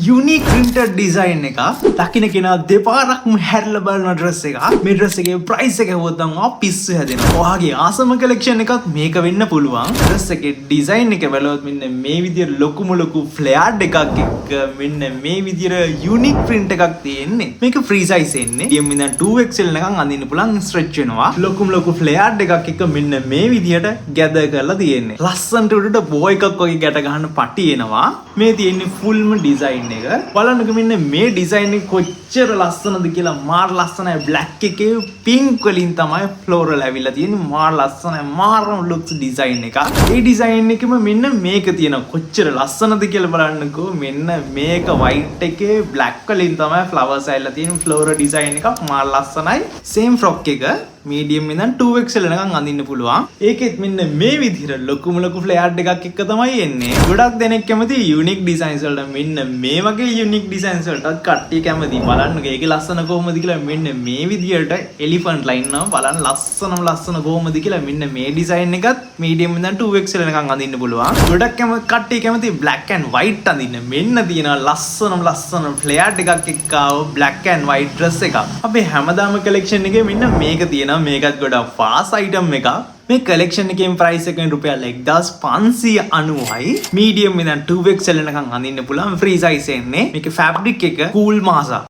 Unique printed design එක දකින්න කෙනා දෙපාරක්ම හැරලා බලන dress එක. මේ dress එකේ price එක හොද්දම පිස්සු හැදෙනවා. ඔයාගේ ආසම collection එකක් මේක වෙන්න පුළුවන්. dress එකේ design එක බලවත් මෙන්න මේ විදියට ලොකුම ලොකු flared එකක් එක්ක මෙන්න මේ විදියට unique print එකක් තියෙන්නේ. මේක free size එන්නේ. DM ඉඳන් 2XL එකක් අඳින්න පුළුවන් stretch වෙනවා. ලොකුම ලොකු flared එකක් එක්ක මෙන්න මේ විදියට gather කරලා තියෙන්නේ. ලස්සනට උඩට bow එකක් වගේ ගැට ගන්න පටි එනවා. මේ තියෙන්නේ fullම design එක. බලන්නක මෙන්න මේ design එක කොච්චර ලස්සනද කියලා. මාර ලස්සනයි. black එකේ pink වලින් තමයි floral ඇවිල්ලා තියෙන්නේ. මාර ලස්සනයි. මාරම looks design එක. ඒ design එකෙම මෙන්න මේක තියෙනවා. කොච්චර ලස්සනද කියලා බලන්නකෝ. මෙන්න මේක white එකේ black වලින් තමයි flowers ඇවිල්ලා තියෙන්නේ. floral design එකක් මාර ලස්සනයි. same frock එක medium ඉඳන් 2XL එකක් අඳින්න පුළුවන්. ඒකෙත් මෙන්න මේ විදිහට ලොකුම ලොකු flared එකක් එක්ක තමයි එන්නේ. ගොඩක් දෙනෙක් කැමති unique designs වලට. මෙන්න මේ වගේ unique designs වලටත් කට්ටිය කැමති. බලන්නකෝ ඒකේ ලස්සන කොහොමද කියලා. මෙන්න මේ විදිහට elephant line එක බලන්න ලස්සන කොහොමද කියලා. මෙන්න මේ design එකත් medium ඉඳන් 2XL එකක් අඳින්න පුළුවන්. ගොඩක් කට්ටිය කැමති black and white අඳින්න. මෙන්න තියෙනවා ලස්සන flared එකක් එක්ක ආව black and white dress එකක්. අපේ හැමදාම collection එකේ මෙන්න මේක තියෙනවා. මේකත් ගොඩක් fast item එකක්. මේ collection එකේ price එක රුපියල් 1590යි. medium ඉඳන් 2XL එකක් අඳින්න පුළුවන්. free size එන්නේ. මේකේ fabric එක cool masa.